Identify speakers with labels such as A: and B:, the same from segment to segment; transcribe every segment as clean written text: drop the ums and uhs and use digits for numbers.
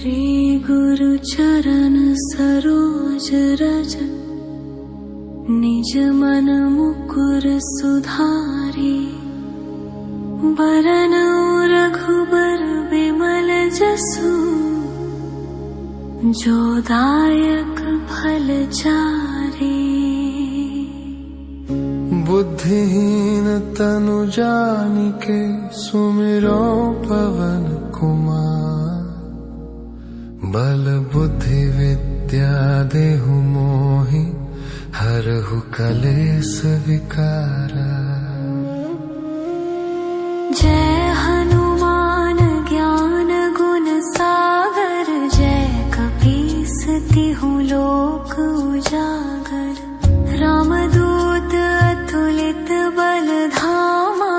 A: श्री गुरु चरण सरोज रज निज मन मुकुर सुधारी। बरनउँ रघुबर बिमल जसु जो दायक फल चारि।
B: बुद्धिहीन तनु जानिके सुमिरो पवन कुमार। बल बुद्धि विद्या देहु मोहि हरहु कलेस विकारा।
A: जय हनुमान ज्ञान गुण सागर जय कपीस तिहु लोक उजागर। रामदूत अतुलित बल धामा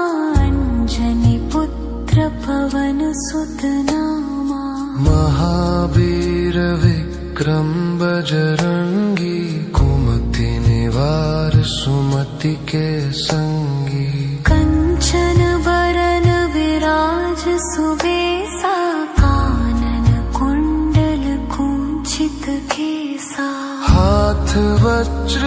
A: अंजनी पुत्र पवन सुत नामा।
B: महावीर विक्रम बजरंगी कुमति निवार सुमति के संगी।
A: कंचन बरन विराज सुबेसा कानन कुंडल कुंचित केसा।
B: हाथ वज्र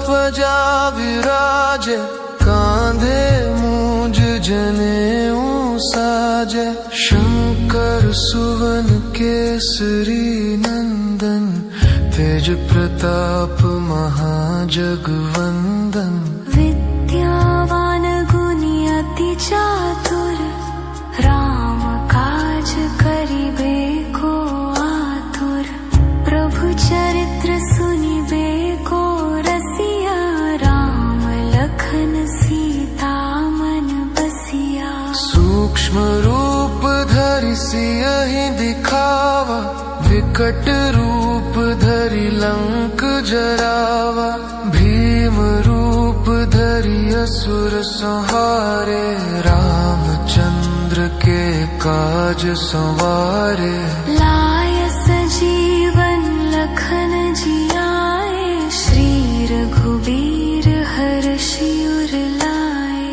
B: ध्वजा विराजे कांधे मूंज जनेऊ साजे। शंकर सुवन केसरी नंदन तेज प्रताप महाजगवंदन।
A: विद्यावान गुणी अति चातुर राम काज करिबे को आतुर। प्रभु चरित्र सुनिबे को रसिया राम लखन सीता मन बसिया।
B: सूक्ष्म रूप धरि सियहि दिखावा विकट रूप धरि लंक जरावा। भीम रूप धरि असुर संहारे रामचंद्र के काज संवारे।
A: लाय सजीवन लखन जियाए श्री रघुबीर हर्षि उर लाए।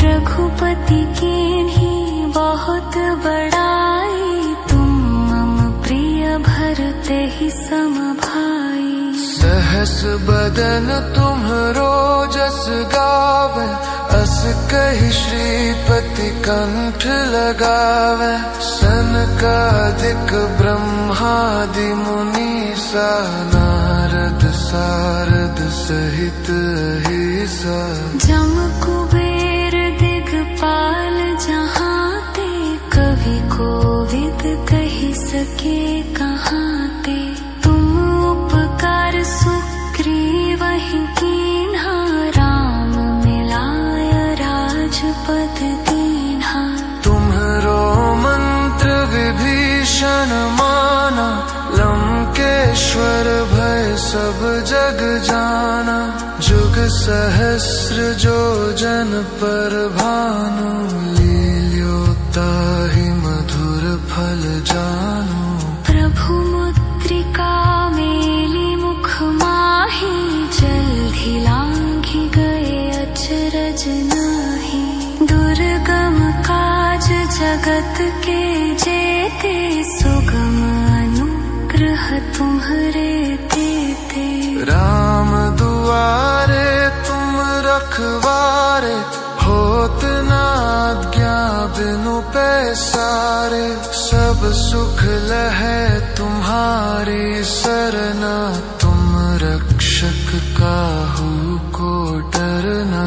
A: रघुपति कीन्ही बहुत बड़ाई तुम मम प्रिय भरते ही सम भाई।
B: सहस बदन तुम्हरो जस गावे अस कहि श्रीपति कंठ लगावे। सनकादिक ब्रह्मादि मुनीसा नारद सारद सहित अहिसा।
A: जम कुबेर दिगपाल जहांते कवि कोविद कहि सके कहांते। तुम उपकार सुग्रीवहि कीन्हा राम मिलाय राजपद दीन्हा।
B: तुम्हरो मंत्र विभीषण माना लंकेश्वर भय सब जग जाना। जुग सहस्र जो जन पर भानु लील्योताहि मधुर फल जानु।
A: प्रभु मुद्रिका मेली मुख माही जल्दी लांघि गए अचरज नाही। दुर्गम काज जगत के जेते सुगम अनुग्रह तुम्हरे तेते।
B: राम दुआरे तुम रखवारे होत न आज्ञा बिनु पैसारे। सब सुख लहै तुम्हारी सरना तुम रक्षक काहू को डरना।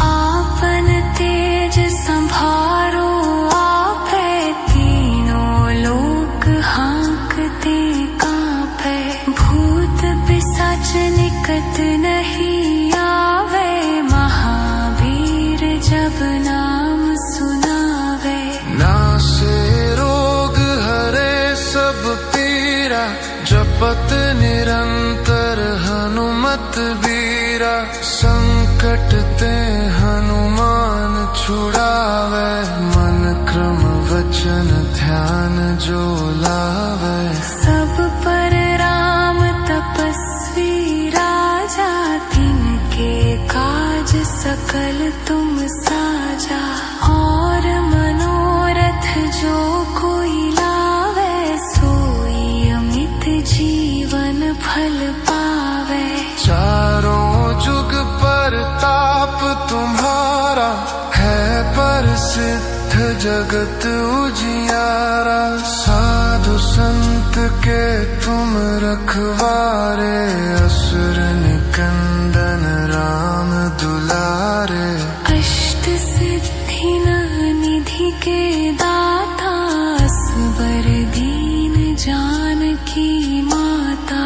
A: आपन तेज संभारो आपै तीनों लोक हांकते कांपै। भूत पिशाच निकट नहीं आवे महावीर जब नाम सुनावे।
B: नासे रोग हरे सब पीरा जपत निरंतर हनुमत बीरा। संकट ते हनुमान छुड़ावे मन क्रम वचन ध्यान जो लावे। सब
A: पर राम तपस्वी राजा तिनके काज सकल तुम साजा। और मनोरथ जो कोई लावे सोई फल पावे।
B: चारों जुग पर ताप तुम्हारा है प्रसिद्ध जगत उजियारा। साधु संत के तुम रखवारे, असुर निकंदन राम दुलारे।
A: अष्ट सिद्धि निधि के दाता, असबर दीन जानकी माता।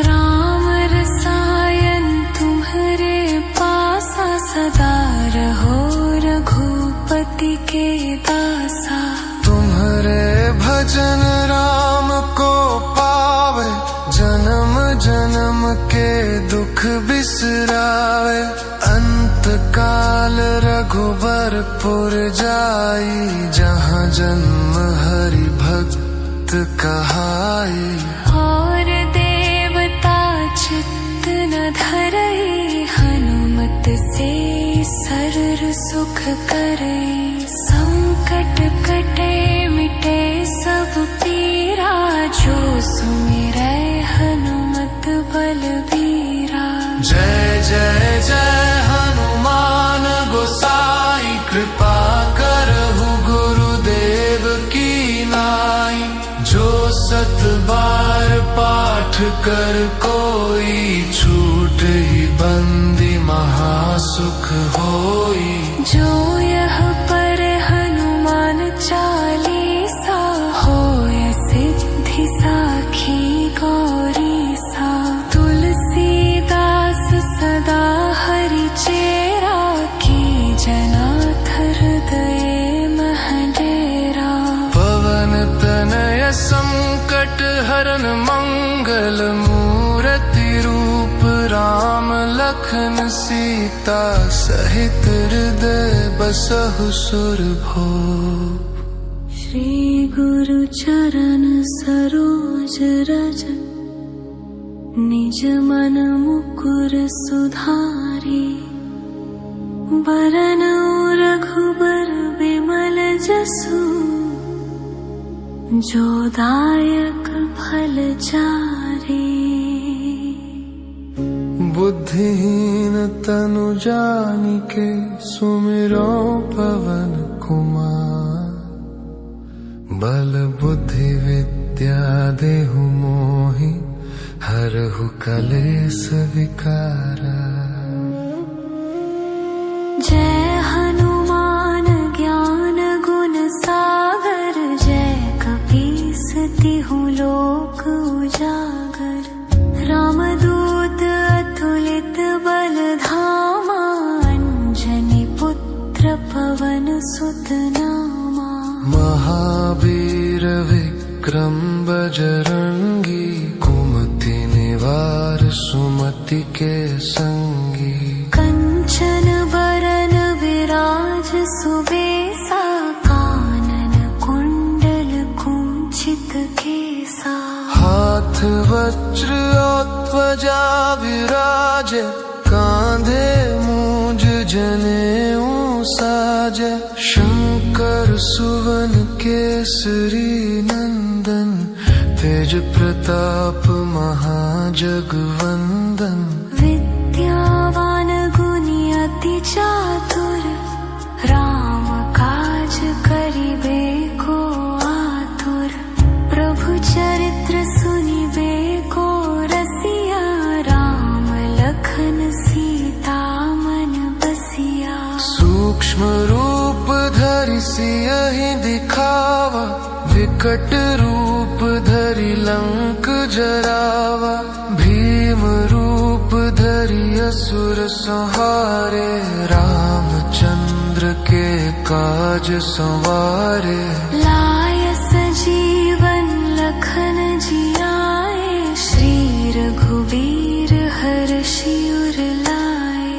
A: राम रसायन तुम्हारे पासा, सदा रहो रघुपति के दासा।
B: तुम्हारे भजन राम को पावे, जन्म जन्म के दुख बिसरावे। अंत काल रघुबरपुर जाई, जहाँ जन्म हरि भक्त कहाई।
A: और देवता चित्त न धरई, हनुमत से सर्व सुख करई। संकट कटे मिटे सब पीरा, जो सुमिरै हनुमत बलबीरा।
B: जय जय जय हनुमान गोसाई, कृपा करहु गुरुदेव की नाई। जो सत बार पाठ कर कोई, छूट ही बंदी महासुख होई।
A: जो यह पर हनुमान चालीसा, होय सिद्धि साखी गौरी सा। तुलसीदास सदा हरि चेरा, की जनाथ हृदय मह डेरा।
B: पवन तनय संकट हरन मंगल, मूरति रूप राम लखन सीता। सहित हृदय बसहु सुरभूप।
A: श्री गुरु चरण सरोज रज, निज मन मुकुर सुधारी। बरनउ रघुबर बिमल जसु, जो दायक फल चारी।
B: बुद्धिहीन तनु जानिके, सुमिरो पवन कुमार। बल बुद्धि विद्या देहु मोहि, हरहु कलेस विकारा।
A: जय हनुमान ज्ञान गुण सागर, जय कपीस तिहु लोक उजागर। रामदूत अतुलित बल धामा, अंजनी पुत्र पवन सुत नामा।
B: महावीर विक्रम बजरंगी, कुमति निवार सुमति के संगी।
A: कंचन बरन विराज सुबेसा, कानन कुंडल कुंचित केसा।
B: हाथ वज्र ध्वजा विराजे, कांधे मूंज जनेऊ साजे। शंकर सुवन केसरी नंदन, तेज प्रताप महाजगवंदन।
A: विद्यावान गुणी अति चातुर, राम काज करिबे को आतुर। प्रभु चरित्र सुनिबे को रसिया, राम लखन सीता मन बसिया।
B: सूक्ष्म रूप धरि सियहि दिखावा, विकट रूप धरि लंक जरावा। भीम रूप धरि असुर संहारे, रामचंद्र के काज संवारे।
A: लाय सजीवन लखन जियाए, श्री रघुबीर हर्षि उर लाए।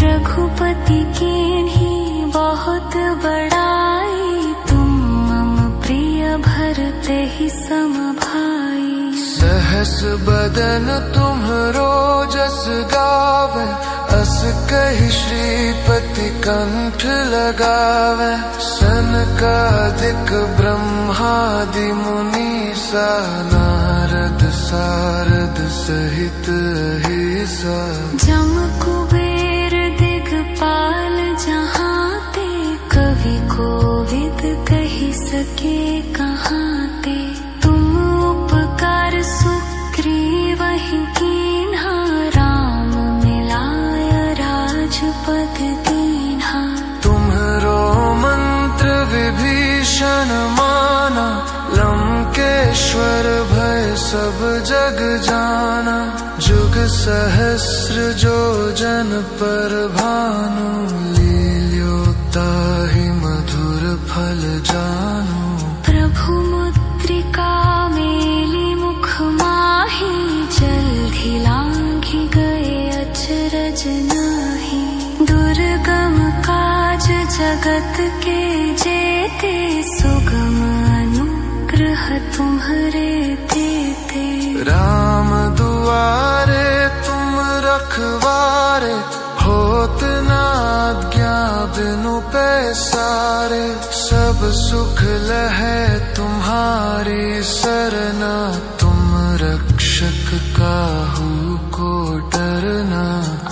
A: रघुपति कीन्ही बहुत बड़ाई, तुम मम प्रिय भरते ही सम भाई।
B: सहस बदन तुम्हरो जस गावे, अस कहि श्रीपति कंठ लगावे। सनकादिक ब्रह्मादि मुनीसा, नारद नारद सारद सहित अहिसा।
A: जम कुबेर दिगपाल जहाँ ते, कवि कोविद कही सके कहाँ ते। तुम उपकार सुग्रीवहि कीन्हा, राम मिलाय राजपद दीन्हा।
B: तुम्हरो मंत्र विभीषण माना, लंकेश्वर भय सब जग जाना। जुग सहस्र जो जन पर भानु, लील्योताहि मधुर फल जानु।
A: प्रभु मुद्रिका मेली मुख माही, जल्दी लांघि गए अचरज नाही। दुर्गम काज जगत के जेते, सुगम अनुग्रह तुम्हरे तेते।
B: राम दुआरे तुम रखवारे, होत न आज्ञा बिनु पैसारे। सब सुख लहै तुम्हारी सरना, तुम रक्षक काहू को डरना।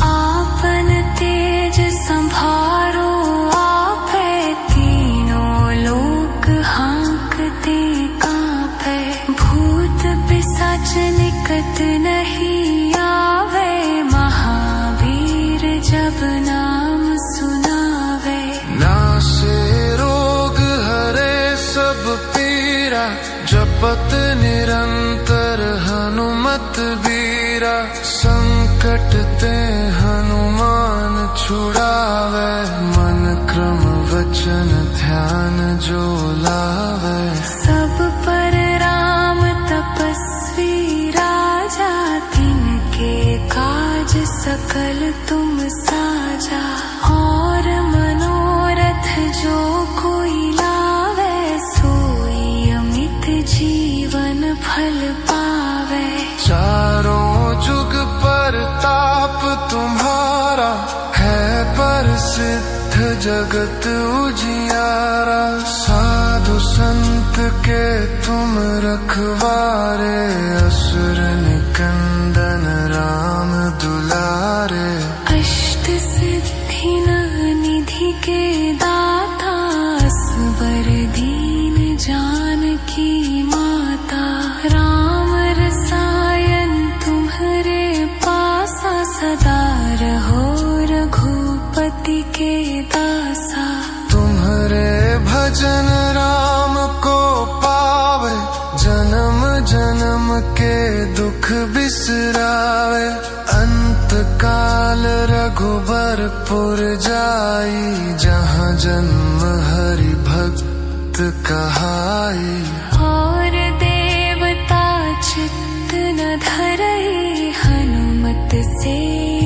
A: आपन तेज संभारो आपै, तीनों लोक हांकते कांपै। भूत पिशाच निकट नहीं आवे, महावीर जब नाम सुनावे।
B: नासे रोग हरे सब पीरा, जपत निरंतर हनुमत बीरा। संकट ते हनुमान छुड़ावे, मन क्रम वचन ध्यान जो लावे।
A: सब पर राम तपस्वी राजा, तिनके काज सकल तुम साजा। और मनोरथ जो कोई लावे, सोई अमित जीवन फल पावे।
B: चारों जुग परताप तुम्हारा, है प्रसिद्ध जगत उजियारा। साधु संत के तुम रखवारे, असुर निकंदन राम दुलारे। अष्ट
A: सिद्धि निधि के दाता, असबर दीन जानकी माता। राम रसायन तुम्हरे पासा, सदा रहो रघुपति के दासा। तुम्हरे
B: भजन राम को पावे, जन्म जन्म के दुख बिसरावे। अंत काल रघुबरपुर जाई, जहाँ जन्म हरि भक्त कहाई।
A: और देवता चित्त न धरई, हनुमत से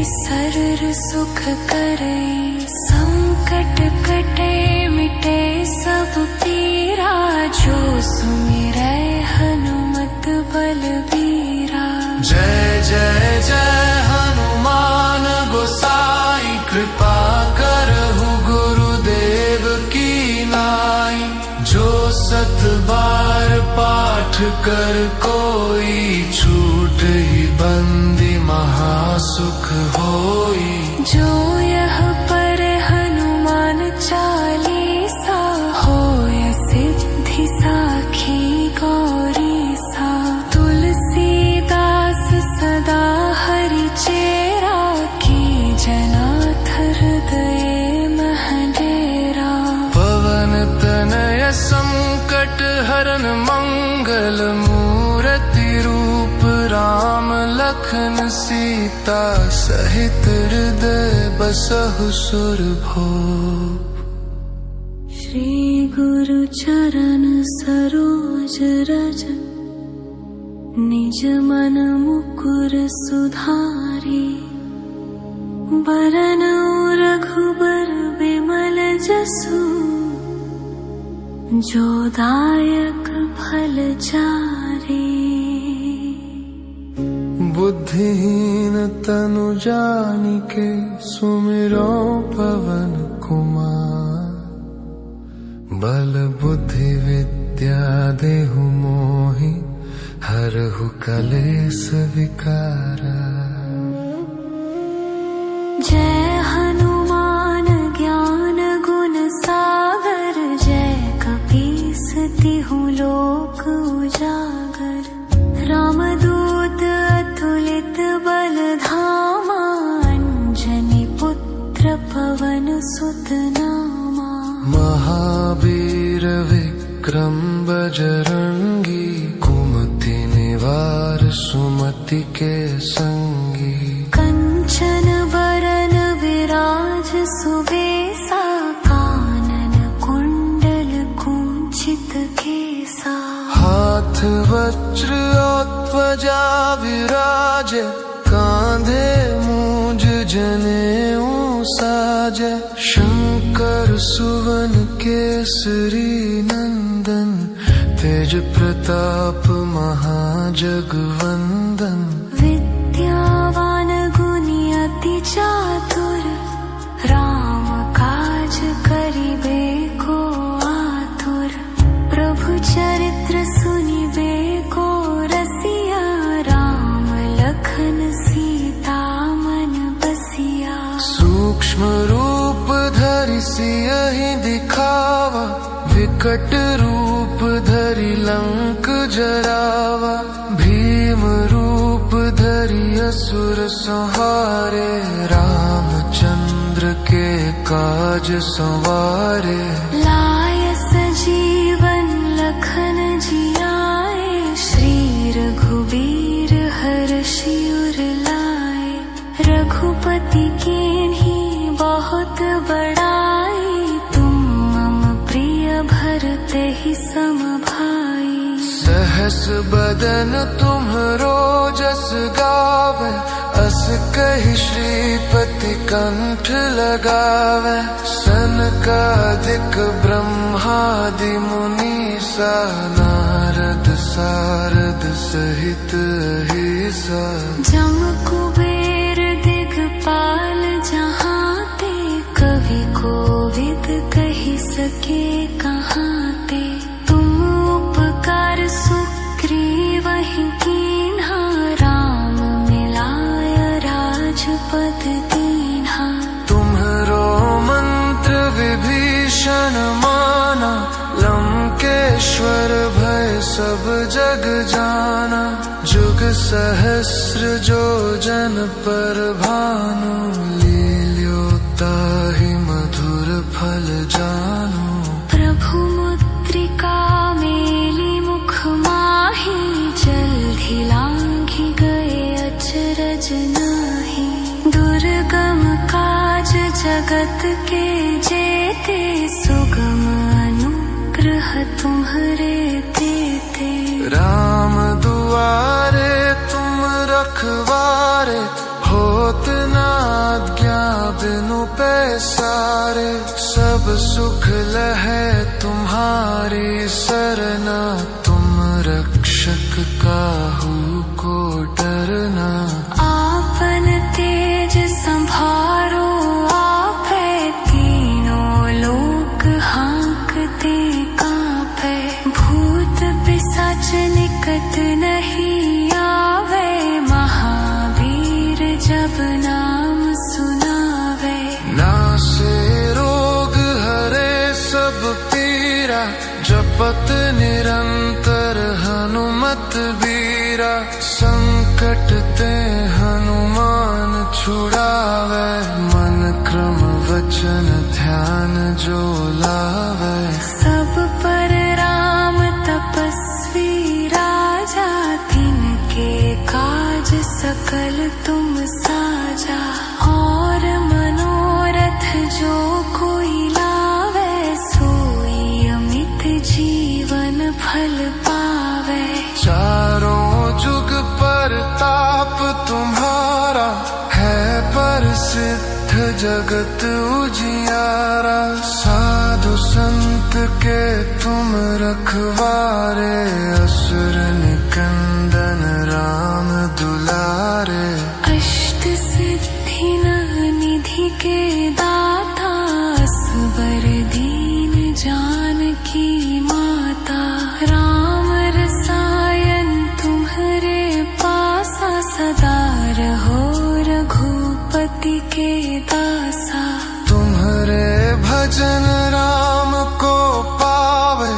A: सर्व सुख करई। संकट कटे मिटे सब पीरा, जो सुमिरै हनुमत बलबीरा।
B: जय जय जय हनुमान गोसाई, कृपा करहु गुरुदेव की नाई। जो सत बार पाठ कर कोई, छूट ही बंदी महासुख होई।
A: जो यह पर हनुमान चालीसा, होय सिद्धि साखी गौरीसा। तुलसीदास सदा हरि चेरा, की जनाथ हृदय मह डेरा।
B: पवन तनय संकट हरन मंगल मूर्ति रूप, राम लखन सीता सहित हृदय बसहु सुरभूप।
A: श्री गुरु चरण सरोज रज, निज मन मुकुर सुधारी। बरनउ रघुबर बिमल जसु, जो दायक फल चारी।
B: बुद्धिहीन तनु जानिके, सुमिरो पवन कुमार। बल बुद्धि विद्या देहु मोहि, हरहु कलेस विकारा।
A: जय हनुमान ज्ञान गुण सागर, जय कपीस तिहु लोक उजागर। रामदूत अतुलित बल धामा, अंजनी पुत्र पवन सुत नामा।
B: महावीर विक्रम बजरंगी, कुमति निवार सुमति के संगी।
A: कंचन बरन विराज सुबेसा, कानन कुंडल कुंचित केसा।
B: हाथ वज्र और ध्वजा विराजे, कांधे मूंज जनेऊ साजे। शंकर सुवन केसरी नंदन, तेज प्रताप महाजगवंदन।
A: विद्यावान गुणी अति चातुर, राम काज करिबे को आतुर। प्रभु चरित्र सुनिबे को रसिया, राम लखन सीता मन बसिया।
B: सूक्ष्म रूप धरि सियहि दिखावा, विकट रूप धरि लंक जरावा। भीम रूप धरि असुर संहारे, रामचंद्र के काज संवारे।
A: लाय सजीवन लखन जियाए, श्री रघुबीर हर्षि उर लाए। रघुपति कीन्ही बहुत बड़ाई, तुम मम प्रिय भरते ही सम भाई।
B: सहस बदन तुम्हरो जस गावे, अस कहि श्रीपति कंठ लगावे। सनकादिक ब्रह्मादि मुनीसा, नारद सारद सहित अहिसा। जम
A: कुबेर दिगपाल जहाते, कवि कोविद कहि सके कहाते। तुम उपकार सुग्रीवहि कीन्हा, राम मिलाय राजपद दीन्हा।
B: तुम्हरो मंत्र विभीषण माना, लंकेश्वर भय सब जग जाना। जुग सहस्र जो जन पर भानु, लील्योताहि मधुर फल जानु।
A: प्रभु मुद्रिका मेली मुख माही, जल्दी लांघि गए अचरज नाही। दुर्गम काज जगत के जेते, सुगम अनुग्रह तुम्हरे तेते।
B: राम दुआरे तुम रखवारे, होत न आज्ञा बिनु पैसारे। सब सुख लहै तुम्हारी सरना, तुम रक्षक काहू को डरना।
A: आपन तेज संभारो आपै, तीनों लोक हाँकते कांपै। भूत पिशाच निकट नहीं आवे, महावीर जब नाम सुनावे।
B: नासे रोग हरे सब पीरा, जपत निरंतर हनुमत बीरा। संकट ते हनुमान छुड़ावे, मन क्रम वचन ध्यान जो लावे। सब
A: पर राम तपस्वी राजा, तिनके काज सकल तुम साजा। और मनोरथ जो कोई लावे, सोई अमित जीवन फल पावे।
B: चारों जुग परताप तुम्हारा, है प्रसिद्ध जगत उजियारा। साधु संत के तुम रखवारे, असुर निकंदन राम दुलारे।
A: अष्ट सिद्धि निधि के दाता, असबर दीन जानकी माता। राम रसायन तुम
B: भजन राम को पावे,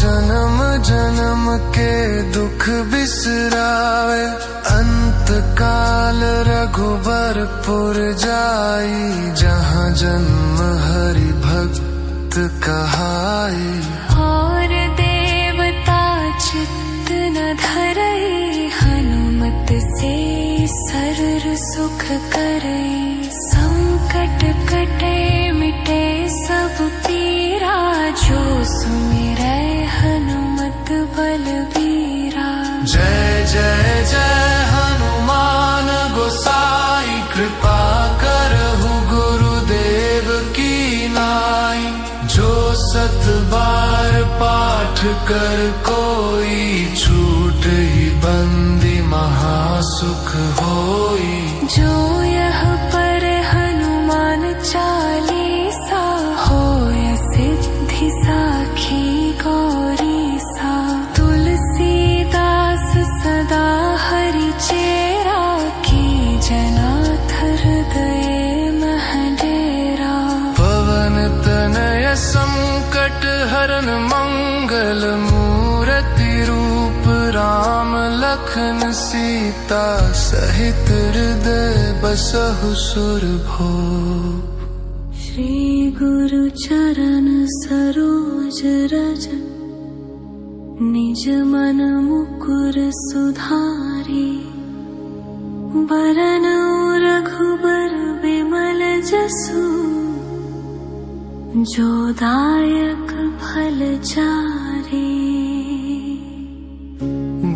B: जन्म जन्म के दुख बिसरावे। अंत काल रघुबरपुर जाई, जहाँ जन्म हरि भक्त कहाई।
A: और देवता चित्त न धरई, हनुमत से सर्व सुख करई। संकट कटे मिटे सब पीरा, जो सुमिरै हनुमत बलबीरा।
B: जय जय जय हनुमान गोसाई, कृपा करहु गुरुदेव की नाई। जो सत बार पाठ कर कोई, छूट ही बंदी महासुख होई।
A: जो यह पर हनुमान चालीसा, होय सिद्धि साखी गौरी सा। तुलसीदास सदा हरि चेरा, की जनाथ हृदय मह डेरा।
B: पवन तनय संकट हरन मंगल, मूरति रूप राम लखन सीता। सहित हृदय बसहु सुरभूप।
A: श्री गुरु चरण सरोज रज, निज मन मुकुर सुधारी। बरनउ रघुबर बिमल जसु, जो दायक फल चारी।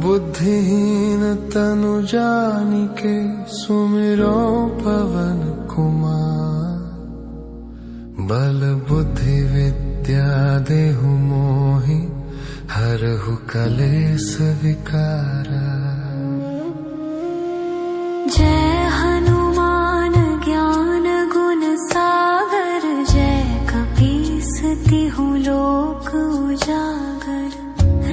B: बुद्धिहीन तनु जानिके, सुमिरो पवन कुमार। बल बुद्धि विद्या देहु मोहि, हरहु कलेस विकारा।
A: जय हनुमान ज्ञान गुण सागर, जय कपीस तिहु लोक उजागर।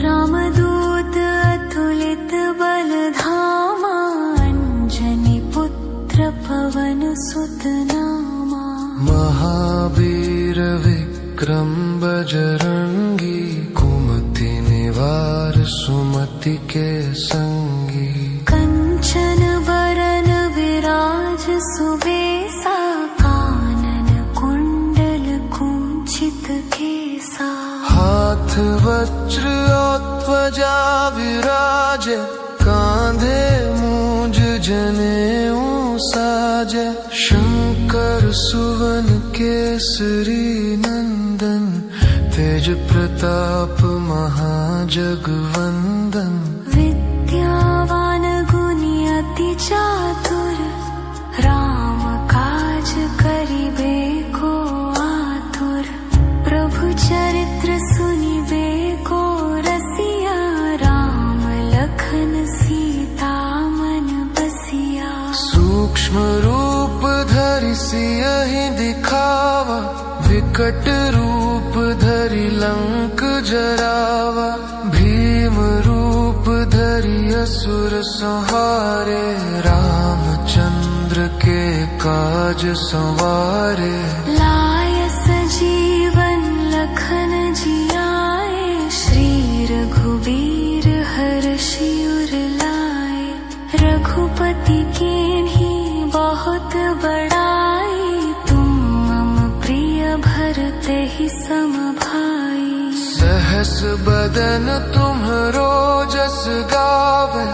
A: रामदूत अतुलित बल धामा, अंजनी पुत्र पवन सुत नामा।
B: महावीर विक्रम बजरंगी, कुमति निवार सुमति के संगी।
A: कंचन बरन विराज सुबेसा, कानन कुंडल कुंचित केसा।
B: हाथ वज्र ध्वजा विराजे, कांधे मूंज जनेऊ साजे। शंकर सुवन केसरी नंदन, तेज प्रताप महाजगवंदन।
A: विद्यावान गुणी अति चातुर, राम काज करिबे को आतुर। प्रभु चरित्र सुनिबे को रसिया, राम लखन सीता मन बसिया।
B: सूक्ष्म रूप धरि सियहि दिखावा, विकट रूप धरि लंक जरावा। भीम रूप धरि असुर संहारे, रामचंद्र के काज संवारे।
A: लाय सजीवन लखन जियाए, श्री रघुबीर हर्षि उर लाए। रघुपति कीन्ही बहुत बड़ाई, तुम मम प्रिय भरते ही सम भाई।
B: सहस बदन तुम्हरो जस गावे,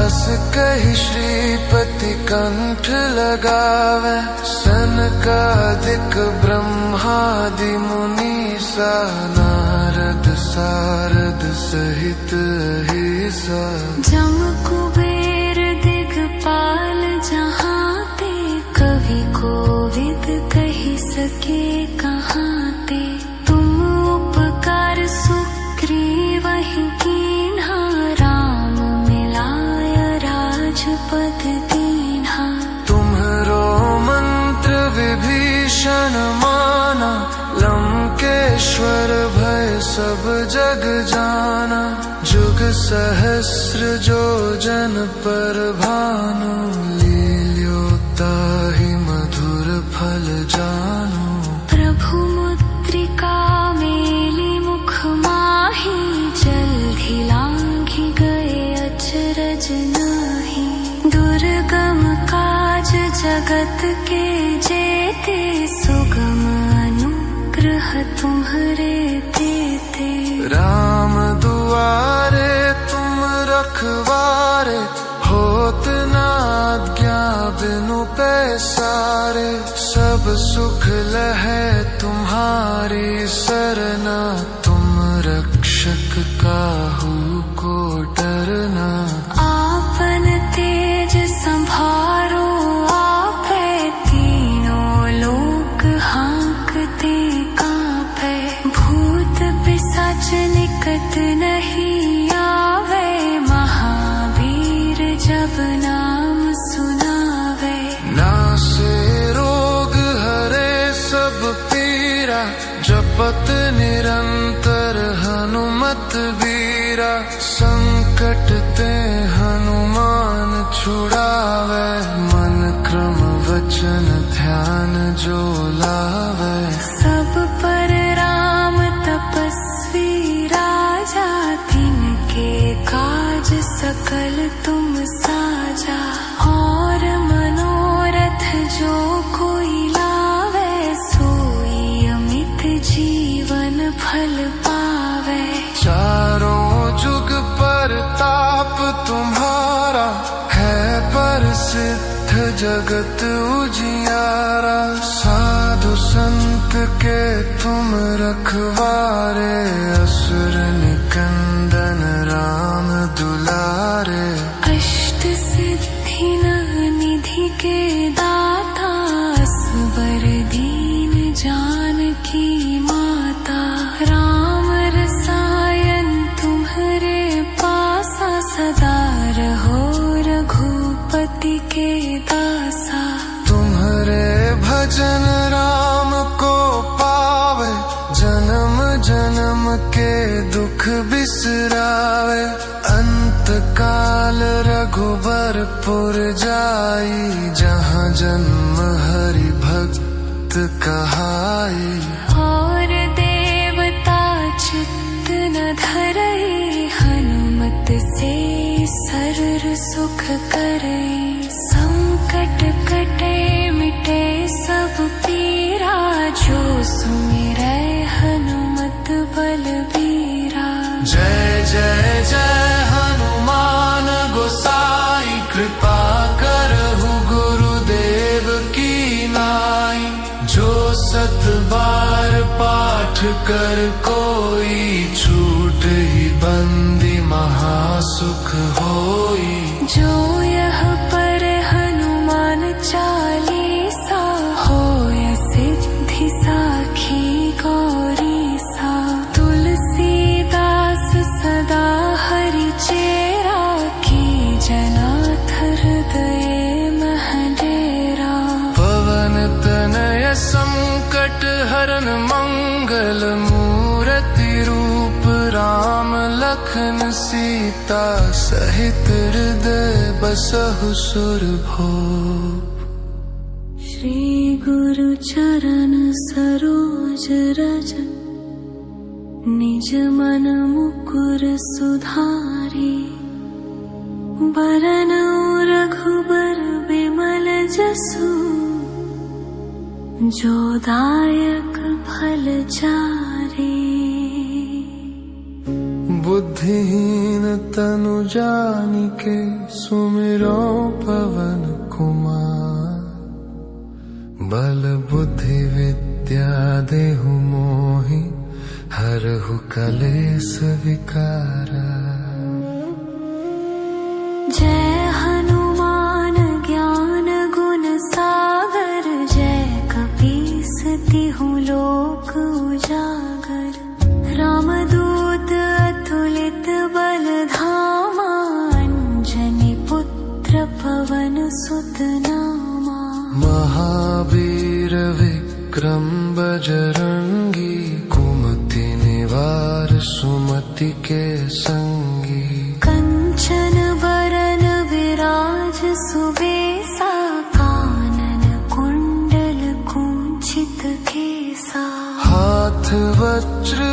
B: अस कहि श्रीपति कंठ लगावे। सनकादिक ब्रह्मादि मुनीसा, नारद सारद सहित अहिसा।
A: जम कुबेर दिगपाल जहांते, कवि कोविद कहि सके कहांते। तुम उपकार सुग्रीवहि कीन्हा, राम मिलाय राजपद दीन्हा।
B: तुम्हरो मंत्र विभीषण माना, लंकेश्वर भय सब जग जाना। जुग सहस्र जो जन पर भानु, लील्योताहि मधुर फल जानु।
A: प्रभु मुद्रिका जज नाही। दुर्गम काज जगत के जेते, सुगम अनुग्रह तुम्हारे देते।
B: राम दुआरे तुम रखवारे, होत न आज्ञा बिनु पैसारे। सब सुख लहै तुम्हारी सरना, तुम रक्षक काहू को डरना।
A: आपन तेज संभारो आपे, तीनों लोक हाँकते कांपे। भूत पिशाच निकट नहीं आवे, महावीर जब नाम सुनावे।
B: नासे रोग हरे सब पीरा, जपत निरंतर हनुमत बीरा। संकट ते हनुमान छुड़ावे, मन क्रम वचन ध्यान जो लावे।
A: सब पर राम तपस्वी राजा, तिनके काज सकल तुम साजा। और मनोरथ जो कोई लावे, सोई अमित जीवन फल पावे।
B: चारों जुग पर ताप तुम्हारा, है प्रसिद्ध जगत उजियारा। साधु संत के तुम रखवारे, असुर निकंदन राम दुलारे।
A: अष्ट सिद्धि निधि के दाता, असबर दीन जानकी माता। राम रसायन तुम्हारे पासा, सदा रहो रघुपति के दासा।
B: तुम्हारे भजन राम को पावे, जन्म जन्म के दुख बिसरावे। अंत काल रघुबरपुर जाई, जहाँ जन्म हरि भक्त कहाई।
A: और देवता चित्त न धरई, हनुमत से सर्व सुख करई। संकट कटे मिटे सब पीरा, जो सुमिरै हनुमत बलबीरा।
B: जय जय जय हनुमान गोसाई, कृपा करहु गुरुदेव की नाई। जो सत बार पाठ कर कोई, छूट ही बंदी महासुख होई।
A: जो यह पर हनुमान चालीसा, होय सिद्धि साखी गौरीसा। तुलसीदास सदा हरि चेरा, की जनाथ हृदय मह डेरा।
B: पवन तनय संकट हरन मंगल, मूरति रूप राम लखन सीता। सहित हृदय बसहु सुरभूप।
A: श्री गुरु चरण सरोज रज, निज मन मुकुर सुधारी। बरनउँ रघुबर बिमल जसु, जो दायक फल चारी।
B: बुद्धिहीन तनु जानिके, सुमिरो पवन कुमार। बल बुद्धि विद्या देहु मोहि, हरहु कलेस विकारा।
A: जय हनुमान ज्ञान गुण सागर, जय कपीस तिहु लोक उजागर। रामदूत अतुलित बल धामा, अंजनी पुत्र पवन सुत नामा। महावीर विक्रम बजरंगी, कुमति निवार सुमति के संगी। कंचन बरन विराज सुबेसा, कानन कुंडल कुंचित केसा। हाथ वज्र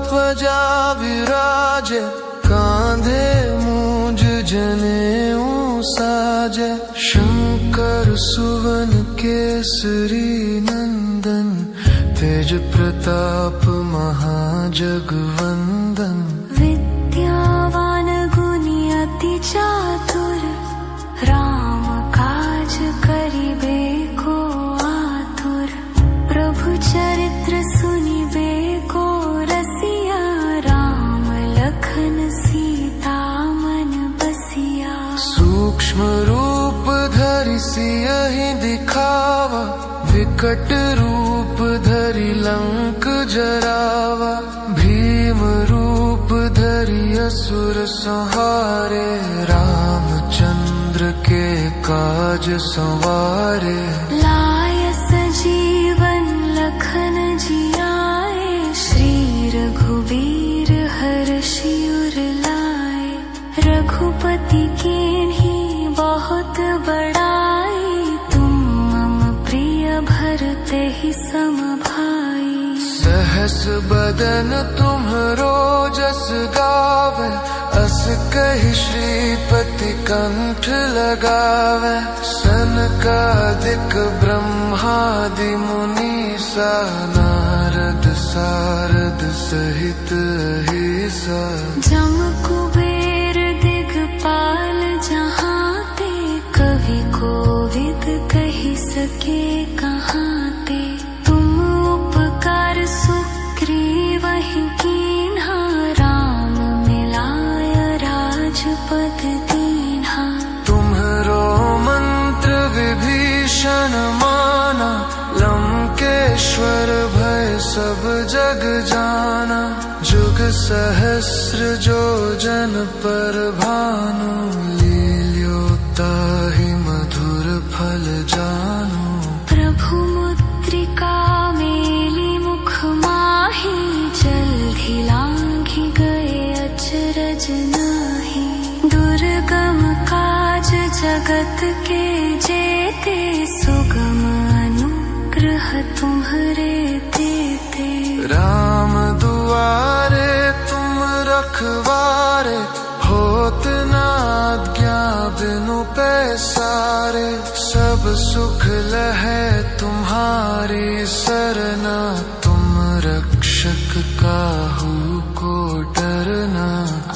A: ध्वजा विराज, कांधे मूंज जने
B: में साजे शंकर सुवन केसरी नंदन तेज प्रताप महाजगवंदन
A: विद्यावान गुणी अति चातुर राम काज करिबे को आतुर प्रभु चरित्र सुनिबे को रसिया राम लखन सीता मन बसिया
B: सूक्ष्म रूप धरि सियहि दिखावा विकट रूप धरि लंक जरावा भीम रूप धरि असुर संहारे रामचंद्र के काज संवारे
A: लाय सजीवन लखन जियाए श्री रघुबीर हर्षि उर लाए रघुपति कीन्ही बहुत बड़ाई तुम मम प्रिय भरते ही सम भाई
B: सहस बदन तुम्हरो जस गावे अस कहि श्रीपति कंठ लगावे सनकादिक ब्रह्मादि मुनीसा नारद सारद सहित अहिसा
A: जम कुबेर दिगपाल जहाँ ते कवि कोविद कहि सके कहाँ ते तुम उपकार सुग्रीवहि कीन्हा राम मिलाय राजपद दीन्हा
B: तुम्हरो मंत्र विभीषण माना लंकेश्वर भय सब जग जाना जुग सहस्र जो जन पर भानु लील्योताहि मधुर फल जानु
A: प्रभु मुद्रिका मेली मुख माही जल्दी लांघि गए अचरज नाही दुर्गम काज जगत के जेते सुगम अनुग्रह तुम्हरे देते
B: राम दुआरे तुम रखवारे होत न आज्ञा बिनु पैसारे सब सुख लहै तुम्हारी सरना तुम रक्षक काहू को डरना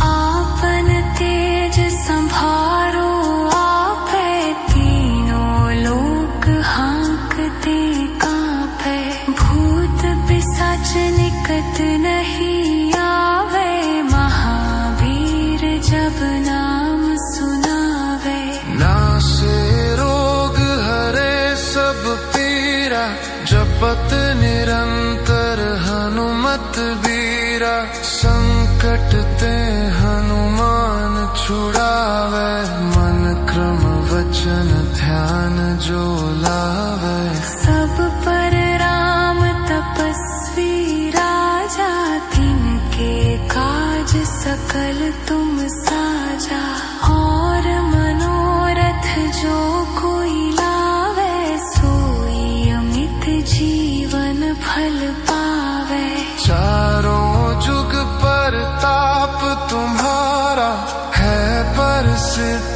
A: आपन तेज संभारो आपै तीनों लोक हाँकते कांपै भूत पिशाच निकट नहीं आवे महावीर जब नाम सुनावे
B: नासे रोग हरे सब पीरा जपत निरंतर हनुमत बीरा संकट ते हनुमान छुड़ावे मन क्रम वचन ध्यान जो लावे
A: सब पर राम तपस्वी राजा तिनके काज सकल तुम साजा और मनोरथ जो कोई लावे सोई अमित जीवन फल पावे
B: चारों जुग पर ताप तुम्हारा है प्रसिद्ध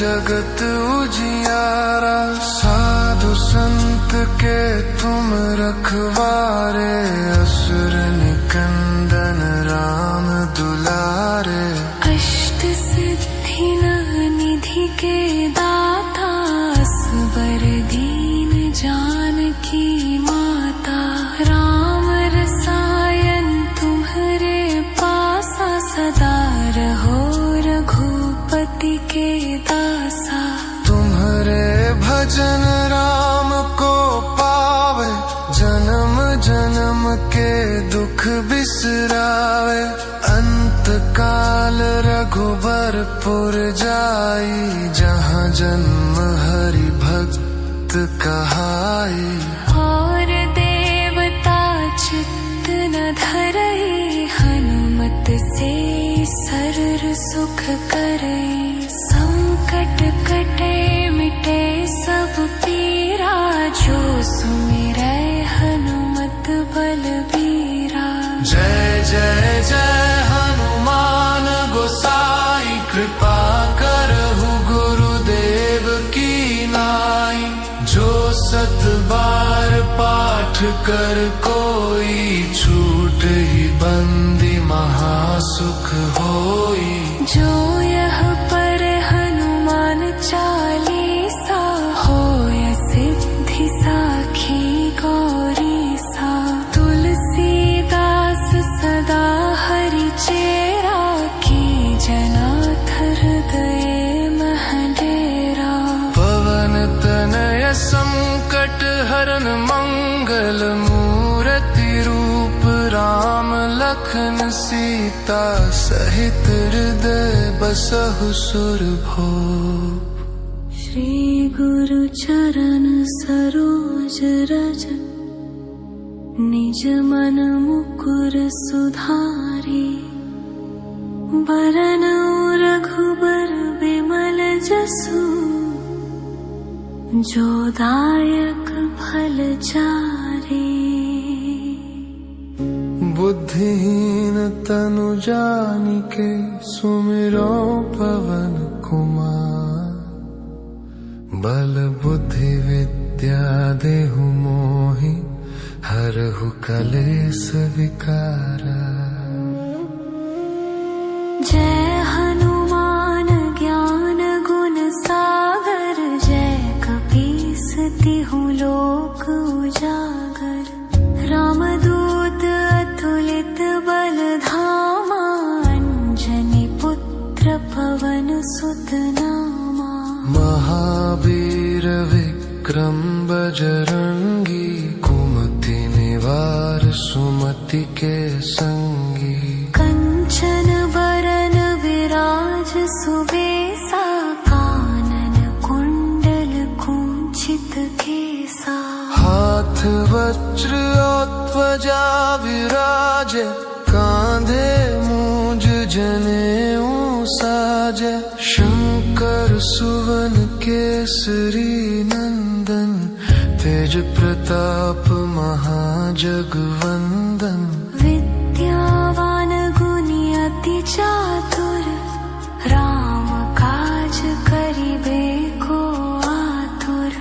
B: जगत उजियारा साधु संत के तुम रखवारे असुर निकंदन राम दुलारे
A: अष्ट सिद्धि निधि के दाता असबर दीन जानकी माता राम रसायन तुम्हरे पासा सदा रहो रघुपति के दासा
B: तुम्हारे भजन राम को पावे जन्म जन्म के दुख बिसरावे अंत काल रघुबरपुर जाई जहाँ जन्म हरि भक्त कहाई
A: और देवता चित्त न धरई हनुमत से सरर सुख करई संकट कटे मिटे सब पीरा जो सुमिरै हनुमत बलबीरा
B: जय जय जय हनुमान गोसाई कृपा करहु कर कोई छूट ही बंदी महासुख होई।
A: जो यह पर हनुमान चालीसा होय सिद्धि साखी गौरी सा। तुलसीदास सदा हरि चेरा की जनाथ हृदय महडेरा।
B: पवन तनय संकट हरन मंगल मूर्ति रूप राम लखन सीता सहित हृदय बसहु सुरभूप।
A: श्री गुरु चरण सरोज रज निज मन मुकुर सुधारी। बरनउ रघुबर बिमल जसु जो दायक फल चारि।
B: बुद्धिहीन तनु जानिके सुमिरो पवन कुमार। बल बुद्धि विद्या देहु मोहि हरहु कलेस विकारा।
A: जय हनुमान ज्ञान गुण सागर। जय कपीस तिहु लोक उजागर। रामदूत अतुलित बल धामा। अंजनी पुत्र पवन सुत नामा।
B: महावीर विक्रम बजरंगी। कुमति निवार सुमति के संगी।
A: कंचन बरन विराज सुबेसा। कानन कुंडल कुंचित केसा।
B: हाथ वज्र ध्वजा विराजे। कांधे मूंज जनेऊ साजे। शंकर सुवन केसरी नंदन। तेज प्रताप महाजगवंदन।
A: विद्यावान गुणी अति चातुर। राम काज करिबे को आतुर।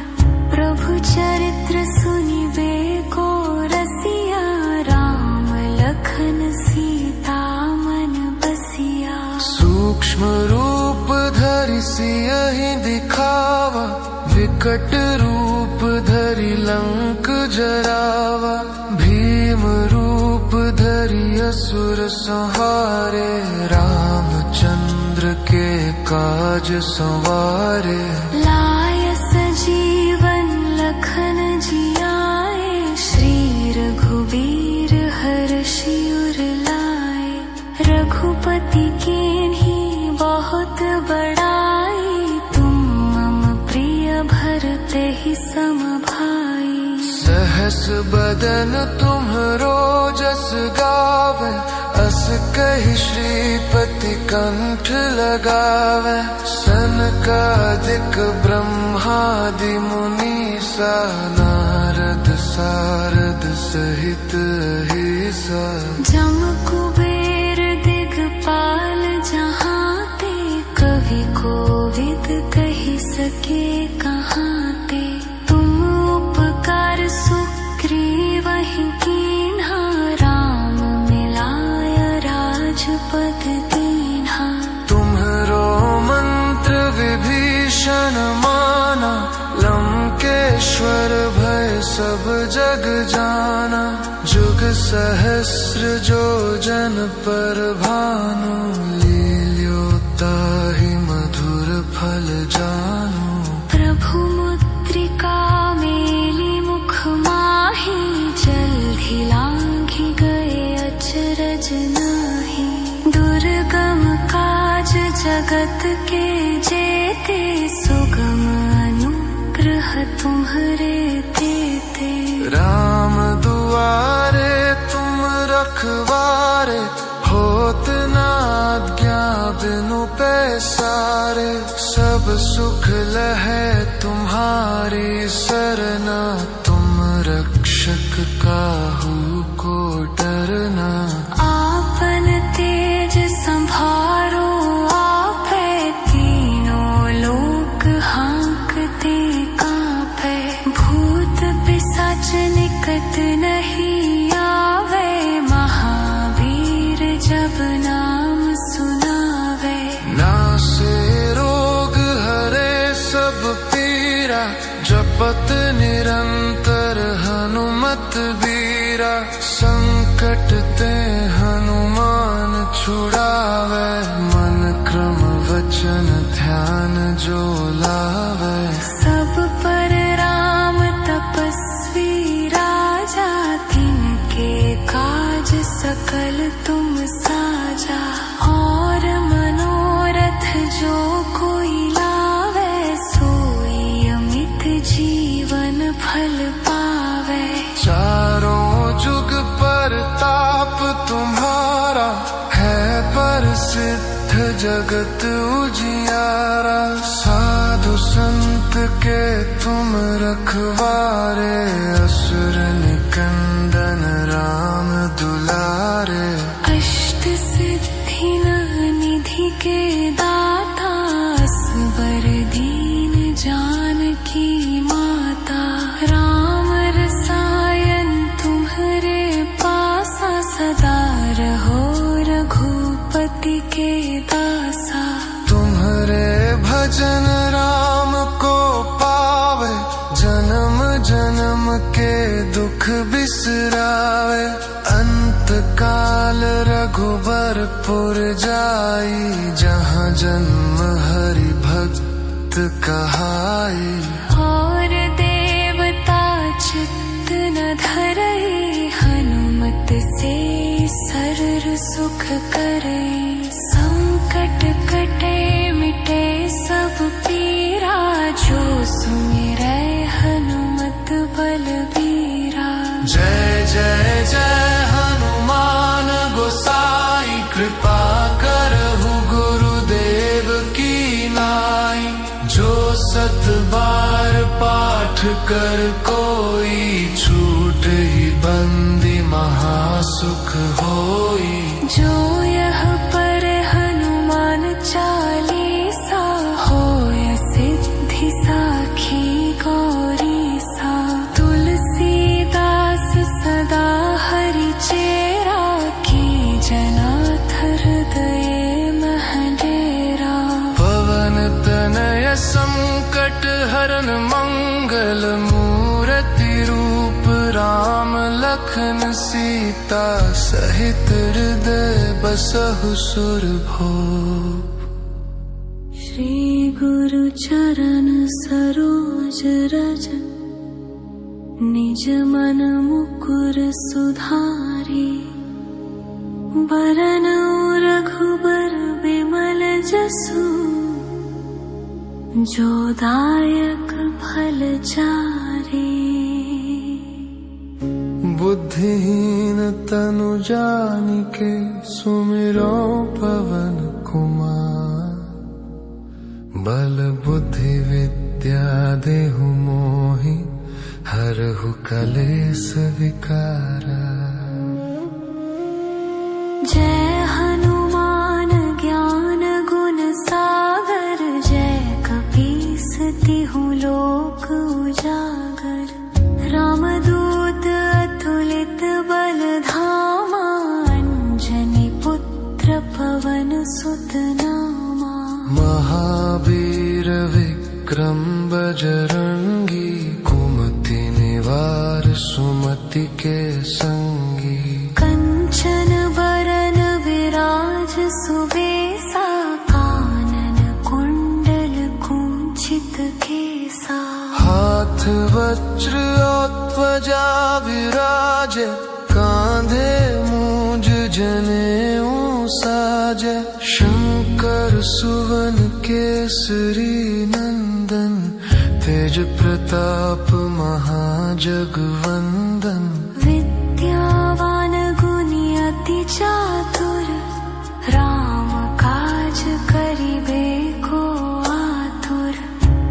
A: प्रभु चरित्र सुनिबे को रसिया। राम लखन सीता मन बसिया।
B: सूक्ष्म रूप धरि सियहि दिखावा। विकट रूप धरि लंक जरावा। भीम रूप धरि असुर संहारे। रामचंद्र के काज संवारे।
A: लाय सजीवन लखन जियाए। श्री रघुबीर हर्षि उर लाए। रघुपति कीन्ही बहुत बड़ाई। तुम मम प्रिय भरते ही सम भाई।
B: सहस बदन तुम्हरो जस गावे। अस कहि श्रीपति कंठ लगावे। सनकादिक ब्रह्मादि मुनीसा। नारद सारद सहित अहिसा।
A: जम कुबेर दिगपाल जहाते। कवि कोविद कहि सके कहाते। तुम उपकार सुग्रीवहि कीन्हा। राम मिलाय राजपद दीन्हा।
B: तुम्हरो मंत्र विभीषण माना। लंकेश्वर भय सब जग जाना। जुग सहस्र जो जन पर भानु। लील्योताहि मधुर फल जानु।
A: प्रभु मुद्रिका मेली मुख माहि। जल्दी लांघि गए अचरज नाही। दुर्गम काज जगत के जेते। सुगम अनुग्रह तुम्हरे तेते।
B: राम दुआरे तुम रखवारे। होत न आज्ञा बिनु पैसारे। सब सुख लहै तुम्हारी सरना। तुम रक्षक काहू को डरना।
A: आपन तेज संभारो आपै। तीनों लोक हाँकते कांपै। भूत पिशाच निकट
B: जपत निरंतर हनुमत बीरा, संकट ते हनुमान छुड़ावे, मन क्रम वचन ध्यान जो लावे।
A: सब पर राम तपस्वी राजा, तिनके काज सकल तुम साजा। और मनोरथ जो कोई लावे, सोई अमित जीवन फल पावे।
B: चारों जुग पर ताप तुम्हारा, है प्रसिद्ध जगत उजियारा। साधु संत के तुम रखवारे, असुर निकंदन राम दुलारे।
A: अष्ट सिद्धि निधि के दाता, असबर दीन जानकी माता। राम रसायन तुम्हारे पासा, सदा रहो रघुपति के दासा।
B: तुम्हारे भजन राम को पावे, जन्म जन्म के दुख बिसरावे। अंत काल रघुबरपुर जाई, जहाँ जन्म हरि भक्त कहाई। और देवता चित्त न धरई, हनुमत से सर्व सुख करई। संकट कटे मिटे सब पीरा, जो सुमिरै हनुमत बलबीरा। जय जय जय हनुमान गोसाई, कृपा करहु गुरुदेव की नाई। जो सत बार पाठ कर कोई, छूट ही बंदी महासुख होई। जो यह पर हनुमान चालीसा, होय सिद्धि साखी गौरीसा। तुलसीदास सदा हरि चेरा, की जनाथ हृदय मह डेरा। पवन तनय संकट हरन मंगल, मूर्ति रूप राम लखन सीता। सहित हृदय बसहु सुरभूप। श्री गुरु चरण सरोज रज, निज मन मुकुर सुधारी। बरन रघुबर बिमल जसु, जो दायक फल चारी। बुद्धिहीन तनु जानिके, सुमिरो पवन कुमार। बल बुद्धि विद्या देहु मोहि, हरहु कलेस विकारा। जय हनुमान ज्ञान गुण सागर, जय कपीस तिहु लोक उजागर। रामदूत अतुलित बल धामा, अंजनी पुत्र पवन सुत नामा। महावीर विक्रम बजरंगी, कुमति निवार सुमति के संगी। कंचन बरन विराज सुबेसा, कानन कुंडल कुंचित केसा। हाथ वज्र और ध्वजा विराजे, कांधे मूंज जनेऊ साजे। शंकर सुवन केसरी नंदन, तेज प्रताप महाजगवंदन। विद्यावान गुणी अति चातुर, राम काज करिबे को आतुर।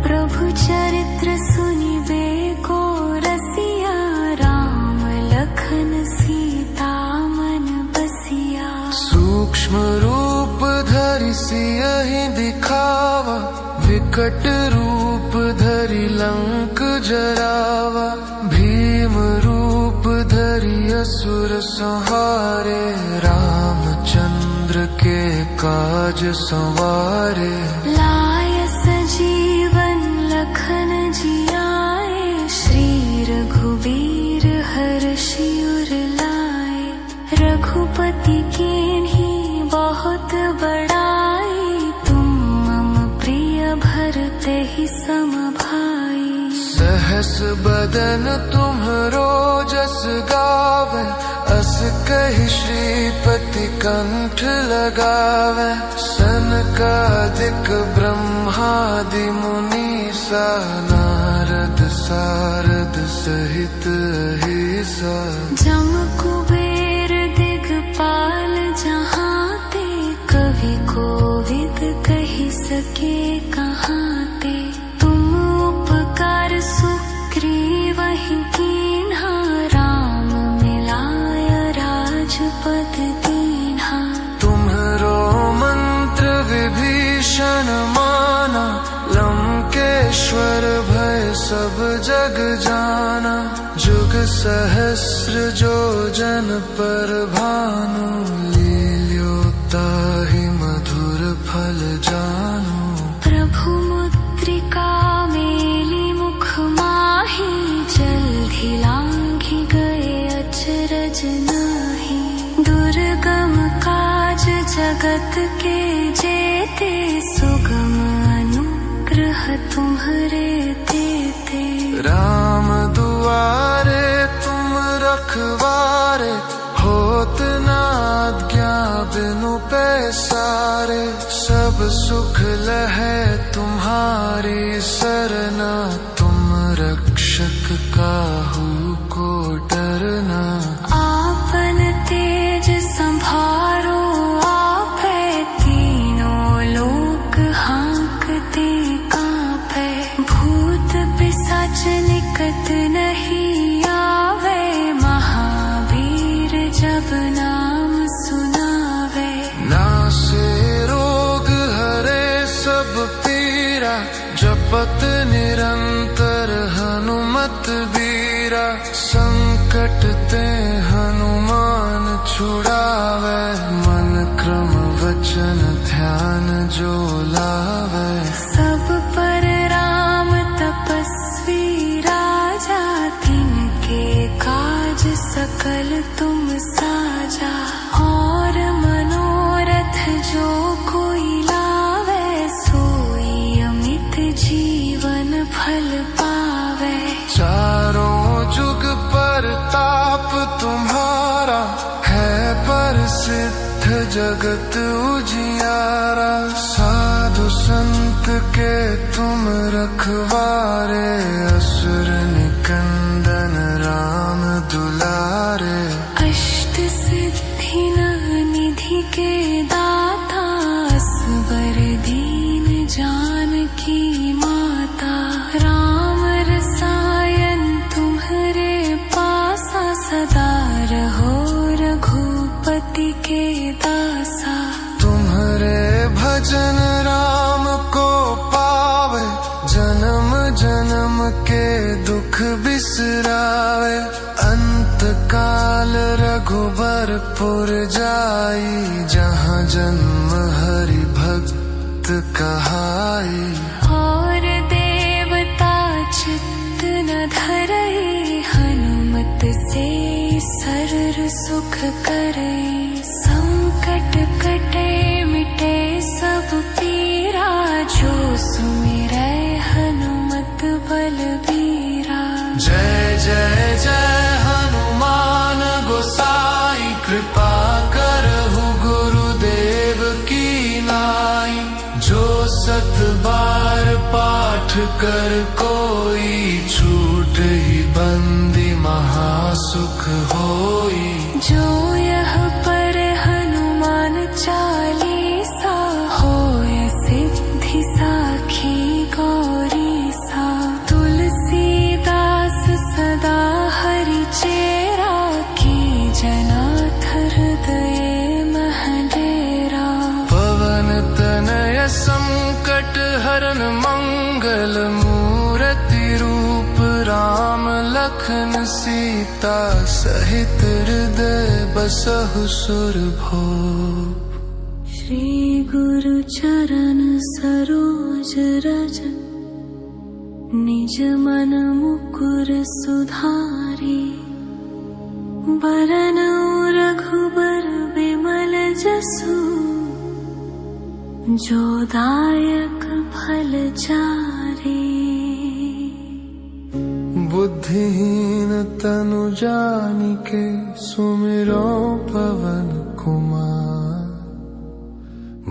B: प्रभु चरित्र सुनिबे को रसिया, राम लखन सीता मन बसिया। सूक्ष्म रूप धरि सियहि दिखावा, विकट रूप धरि लंक जरावा। भीम रूप धरि असुर संहारे, रामचंद्र के काज संवारे। लाय सजीवन लखन जियाए, रघुपति कीन्ही बहुत बड़ाई, तुम मम प्रिय भरते ही सम भाई।
C: सहस बदन तुम्हरो जस गावे, अस कहि श्रीपति कंठ लगावे। सनकादिक ब्रह्मादि मुनीसा, नारद सारद सहित अहिसा।
B: जम कुबेर दिगपाल जहाते, कवि कोविद कहि सके कहाते। तुम उपकार सुग्रीवहि कीन्हा, राम मिलाय राजपद दीन्हा।
C: तुम्हरो मंत्र विभीषण माना, लंकेश्वर भय सब जग जाना। जुग सहस्र जो जन पर भानु, लील्योताहि मधुर फल जानु।
B: प्रभु मुद्रिका मेली मुख माही, जल्दी लांघि गए अचरज नाही। दुर्गम काज जगत के जेते, सुगम अनुग्रह तुम्हरे तेते।
C: राम दुआरे तुम रखवारे, होत न आज्ञा बिनु पैसारे। सब सुख लहै तुम्हारी सरना, तुम रक्षक काहू को डरना।
B: आपन तेज संभारो आपै, तीनों लोक हाँकते कांपै। भूत पिशाच निकट नहीं आवे, महावीर जब नाम सुनावे।
C: नासे रोग हरे सब पीरा, जपत निरंतर हनुमत बीरा। संकट ते हनुमान छुड़ावे, मन क्रम वचन ध्यान जो लावे।
B: सब पर राम तपस्वी राजा, तिनके काज सकल तुम साजा। और मनोरथ जो कोई लावे, सोई अमित जीवन फल पावे।
C: चारों जुग परताप तुम्हारा, है प्रसिद्ध जगत उजियारा। साधु संत के तुम रखवारे, असुर निकंदन राम दुलारे।
B: अष्ट सिद्धि निधि के दाता, असबर दीन जानकी माता। राम रसायन तुम्हरे पासा, सदा रहो रघुपति के दासा।
C: तुम्हारे भजन राम को पावे, जन्म जन्म के दुख बिसरावे। अंत काल रघुबरपुर जाई, जहाँ जन्म हरि भक्त कहाई।
B: और देवता चित्त न धरई, हनुमत से सरर सुख करई। संकट कटे मिटे सब पीरा, जो सुमिरै हनुमत बलबीरा।
C: जय जय जय हनुमान गोसाई, कृपा करहु गुरुदेव की नाई। जो सत बार पाठ कर कोई, छूट ही बंदी महासुख होई।
B: जो यह पर हनुमान चालीसा, होय सिद्धि साखी गौरी सा। तुलसीदास सदा हरि चेरा, की जनाथ हृदय मह डेरा।
C: पवन तनय संकट हरन मंगल मूर्ति रूप, राम लखन सीता सहित हृदय बसहु सुरभूप।
B: श्री गुरु चरण सरोज रज, निज मन मुकुर सुधारी। बरन रघुबर बिमल जसु, जो दायक फल चारे।
C: बुद्धिहीन तनु जानिके सुमिरो पवन कुमार।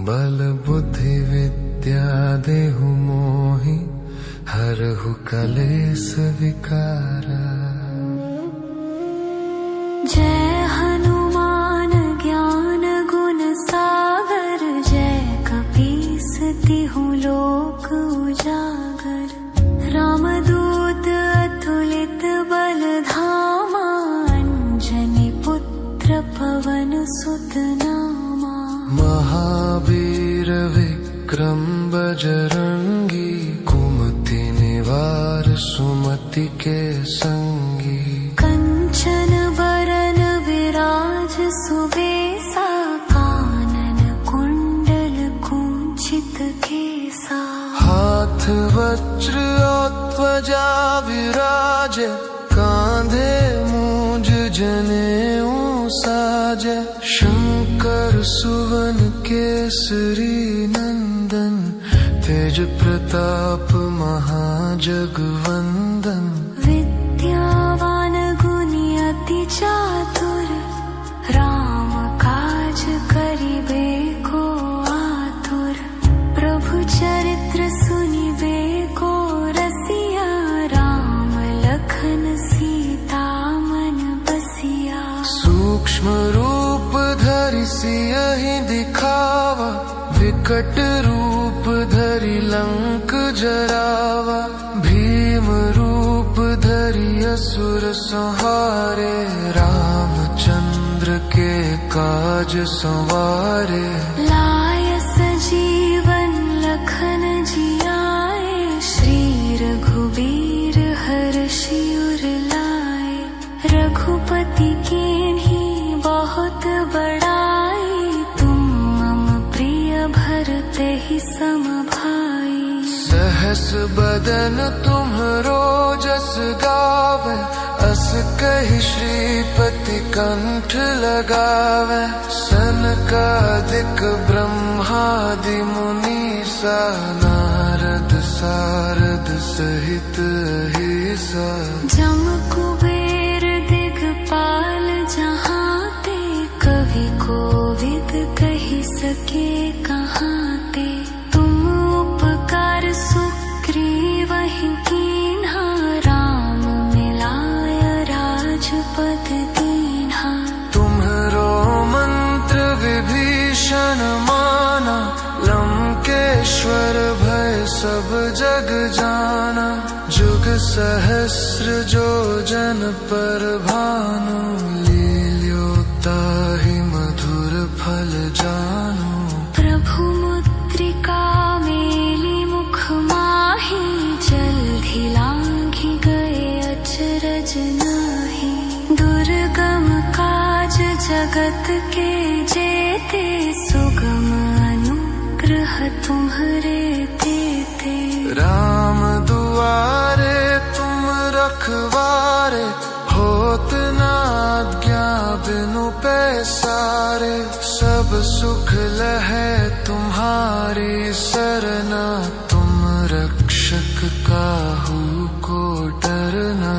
C: बल बुद्धि विद्या देहु मोहि, हरहु कलेस विकारा।
B: जय हनुमान ज्ञान गुण सागर, जय कपीस तिहु लोक उजागर। रामदूत अतुलित बल धामा, अंजनी पुत्र पवन सुत नामा।
C: महावीर विक्रम बजरंगी, कुमति निवार सुमति के संगी।
B: कंचन बरन विराज सुबेसा, कानन कुंडल कुंचित केसा।
C: हाथ वज्र ध्वजा विराजे, कांधे मूंज जनेऊ साजे। शंकर सुवन केसरी नंदन, तेज प्रताप महाजगवंदन।
B: विद्यावान गुणी अति चातुर, राम काज करिबे को आतुर। प्रभु चरित्र सुनिबे को रसिया, राम लखन सीता मन बसिया।
C: सूक्ष्म रूप धरि सियहि दिखावा, विकट रूप धरि लंक जरावा। भीम रूप धरि असुर संहारे, रामचंद्र के काज संवारे।
B: लाय सजीवन लखन जियाए, श्री रघुबीर हर्षि उर लाए। रघुपति कीन्ही बहुत बड़ाई, तुम मम प्रिय भरते ही सम भाई।
C: सहस बदन तुम्हरो जस गावे, अस कहि श्रीपति कंठ लगावे। सनकादिक ब्रह्मादि मुनीसा, नारद सारद सहित अहिसा।
B: जम कुबेर दिगपाल जहाते, कवि कोविद कहि सके कहाते। तुम उपकार सुग्रीवहि कीन्हा, राम मिलाय राजपद दीन्हा।
C: तुम्हरो मंत्र विभीषण माना, लंकेश्वर भय सब जग जाना। जुग सहस्र जो जन पर भानु, लील्योताहि मधुर फल जानु।
B: प्रभु मुद्रिका मेली मुख माही, जल्दी लांघि गए अचरज नाही। दुर्गम काज जगत के जेते, सुगम अनुग्रह तुम्हरे तेते।
C: राम दुआरे तुम रखवारे, होत न आज्ञा बिनु पैसारे। सब सुख लहै तुम्हारी सरना, तुम रक्षक काहू को डरना।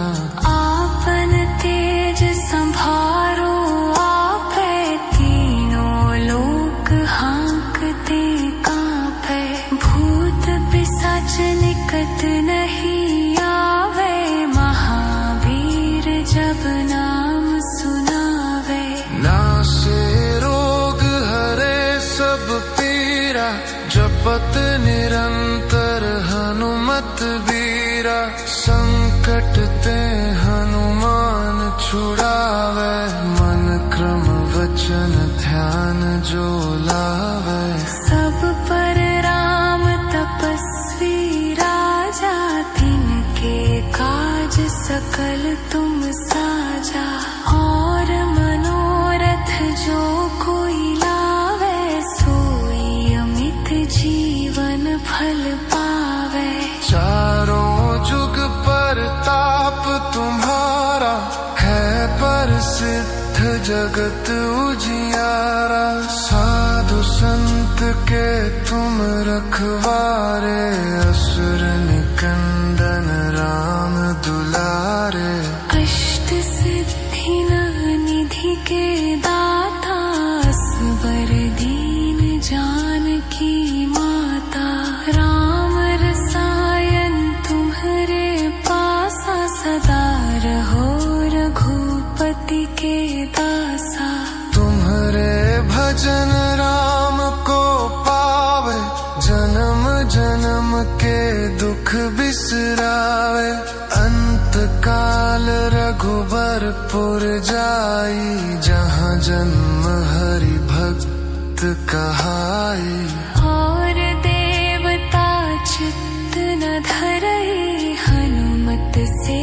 B: आपन तेज संभारो आपै, तीनों लोक हांकते कांपै। भूत पिशाच निकट नहीं आवे, महावीर जब नाम सुनावे।
C: नासे रोग हरे सब पीरा, जपत निरंतर हनुमत बीरा। संकट ते हनुमान छुड़ावे, मन क्रम वचन ध्यान जो लावे।
B: सब पर राम तपस्वी राजा, तिनके काज सकल तुम साजा। और मनोरथ जो कोई लावे, सोई अमित जीवन फल पावे।
C: चारों जुग परताप तुम्हारा, है प्रसिद्ध जगत उजियारा। साधु संत के तुम रखवारे, असुर निकंदन राम दुलारे।
A: अष्ट सिद्धि निधि के दाता, असबर दीन जानकी माता। राम रसायन तुम्हारे पासा, सदा रहो रघुपति के दासा।
C: तुम्हारे भजन राम को पावे, जन्म जन्म के दुख बिसरावे। अंत काल रघुबरपुर जाई, जहाँ जन्म हरि भक्त कहाई।
A: और देवता चित्त न धरई, हनुमत से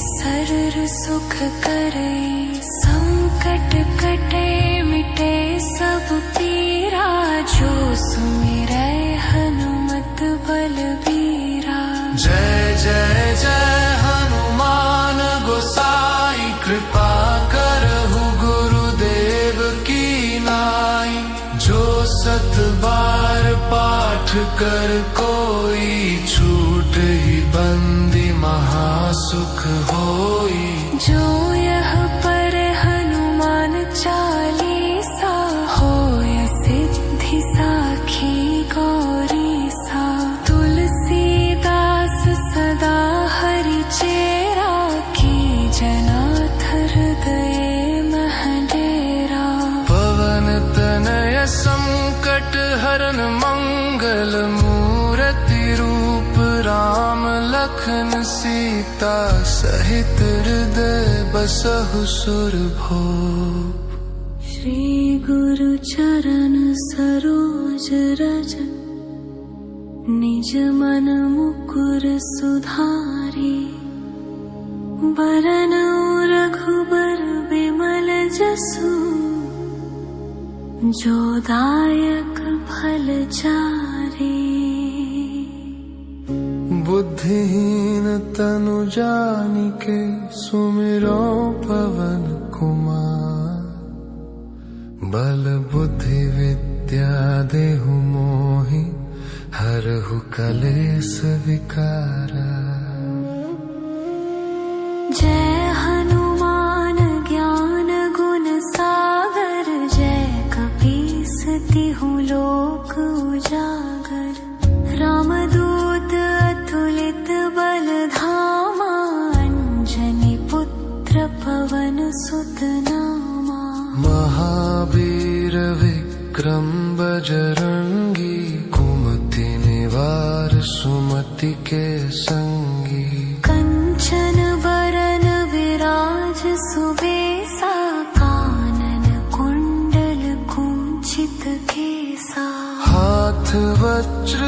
A: सरर सुख करई। संकट कटे मिटे सब पीरा, जो सुमिरै हनुमत बलबीरा।
C: जय जय जय हनुमान गोसाई, कृपा करहु गुरुदेव की नाई। जो सत बार पाठ कर कोई, छूट ही बंदी महासुख होई।
A: जो यह पर हनुमान चालीसा, होय सिद्धि साखी गौरी सा। तुलसीदास सदा हरि चेरा, की जनाथ हृदय महडेरा।
C: पवन तनय संकट हरन मंगल, मूरति रूप राम लखन सीता। सहित हृदय बसहु सुरभूप।
A: श्री गुरु चरण सरोज रज, निज मन मुकुर सुधारी। बरनउँ रघुबर बिमल जसु, जो दायक फल चारी।
C: बुद्धिहीन तनु जानिके, सुमिरो पवन कुमार। बल बुद्धि विद्या देहु मोहि, हरहु कलेस विकारा।
A: जय हनुमान ज्ञान गुण सागर, जय कपीस तिहु लोक उजागर। रामदूत अतुलित बल धामा, अंजनी पुत्र पवन सुत नामा।
C: महावीर विक्रम बजरंगी, कुमति निवार सुमति के संगी।
A: कंचन बरन विराज सुबेसा, कानन कुंडल कुंचित केसा।
C: हाथ वज्र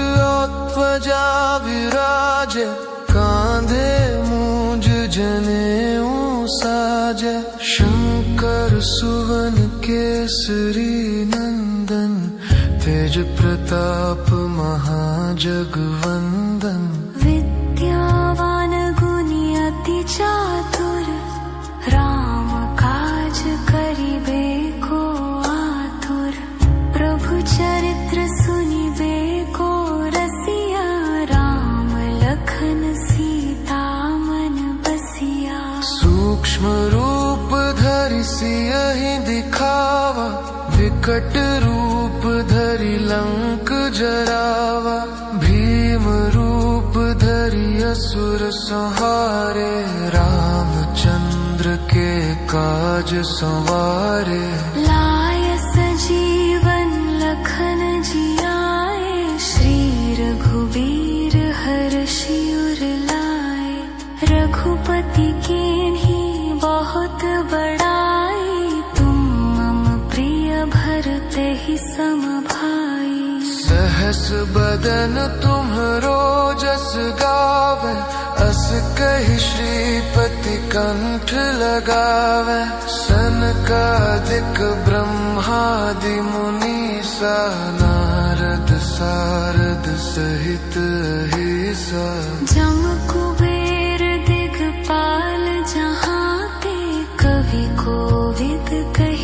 C: ध्वजा विराजे, कांधे मूंज जनेऊ साजे। शंकर सुवन केसरी नंदन, तेज प्रताप महाजगवंदन।
A: विद्यावान गुणी अति चातुर, राम काज करिबे को आतुर। प्रभु चरित्र सुनिबे को रसिया, राम लखन सीता मन बसिया।
C: सूक्ष्म रूप धरि सियहि दिखावा, विकट रूप धरि लंक जरावा। भीम रूप धरि असुर संहारे, रामचंद्र के काज संवारे।
A: लाय सजीवन लखन जियाए, श्री रघुबीर हर्षि उर लाए। रघुपति कीन्ही बहुत बड़ाई, तुम मम प्रिय भरते ही सम भाई।
C: सहस बदन तुम्हरो जस गावे, अस कहि श्रीपति कंठ लगावे। सनकादिक ब्रह्मादि मुनीसा, नारद सारद सहित अहिसा।
A: जम कुबेर दिगपाल जहाँ ते, कवि कोविद कहि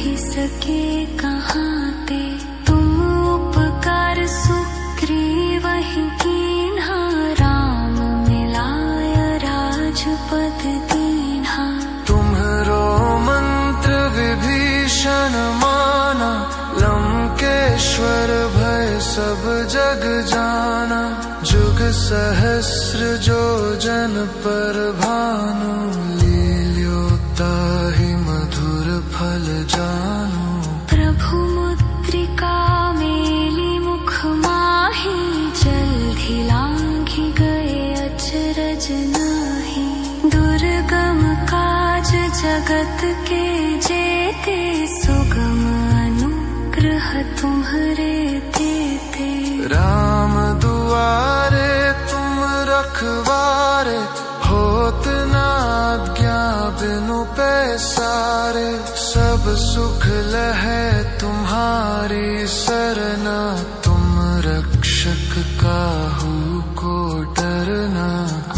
C: सब जग जाना। जुग सहस्र जो जन पर भानु, लील्योता ही मधुर फल जानु।
A: प्रभु मुद्रिका मेली मुख माही, जल्दी लांघी गए अचरज नाही। दुर्गम काज जगत के जेते, सुगम अनुग्रह तुम्हरे देते।
C: राम दुआरे तुम रखवारे, होत न आज्ञा बिनु पैसारे। सब सुख लहै तुम्हारी सरना, तुम रक्षक काहू को डरना।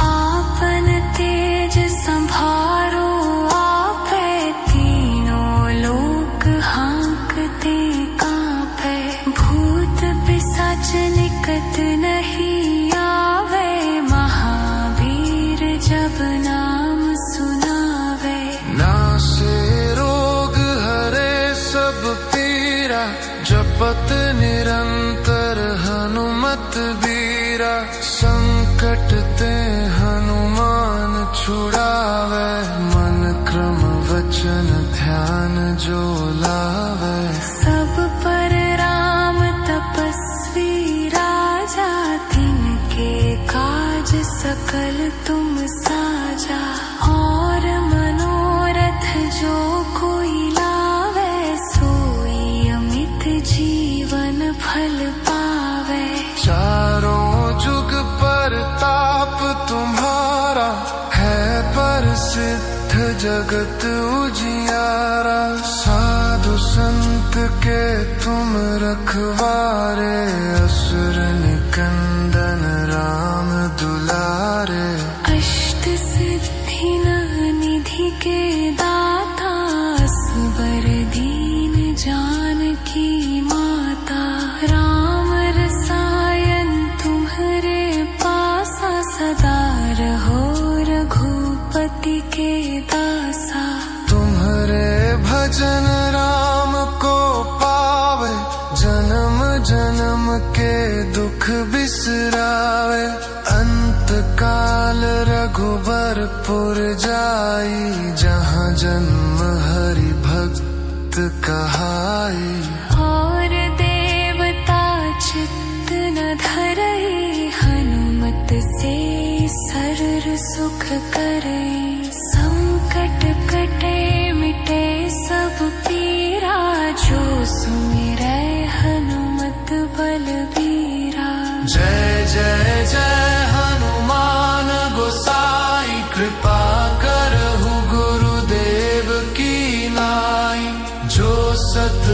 A: आपन तेज संभारो आपे, तीनों लोक हाँकते कांपे। भूत पिशाच निकट नहीं आवे, महावीर जब नाम सुनावे।
C: नासे रोग हरे सब पीरा, जपत निरंतर हनुमत बीरा। संकट ते हनुमान छुड़ावे, मन क्रम वचन ध्यान जो लावे।
A: सब पर राम तपस्वी राजा, तिनके काज सकल तुम साजा। और मनोरथ जो कोई लावे, सोई अमित जीवन फल पावे।
C: चारों जुग पर ताप तुम्हारा, है प्रसिद्ध जगत उजियारा। साधु संत के तुम रखवारे, असुर निकंदन राम दुलारे।
A: अष्ट सिद्धि निधि के दाता, असबर दीन जानकी माता। राम रसायन तुम्हरे पासा, सदा रहो रघुपति के दासा।
C: तुम्हारे भजन राम को पावे, जन्म जन्म के दुख बिसरावे। अंत काल रघुबरपुर जाई, जहाँ जन्म हरि भक्त कहाई।
A: और देवता चित्त न धरई, हनुमत से सरर सुख करई। संकट कटे मिटे सब पीरा, जो सुमिरै हनुमत बलबीरा।
C: जय जय जय हनुमान गोसाई, कृपा करहु गुरुदेव की नाई। जो सत